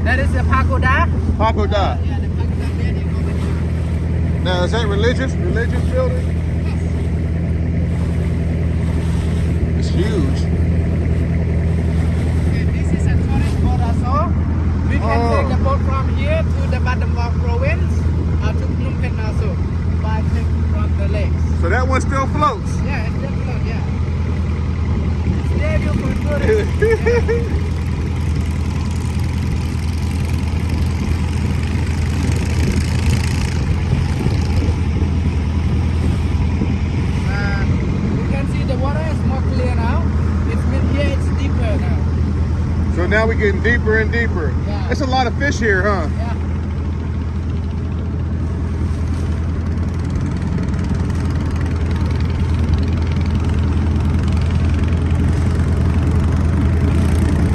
That is a pagoda. Pagoda. Yeah, the pagoda building over here. Now, is that religious building? It's huge. Okay, this is a tourist boat also. We can take the boat from here to the Battambang province or to Phnom Penh also by taking from the lakes. So that one still floats. Yeah, it's just float, yeah. It's there for tourists. Yeah. The water is more clear now. It's been here, it's deeper now. So now we're getting deeper and deeper. Yeah. There's a lot of fish here, huh? Yeah.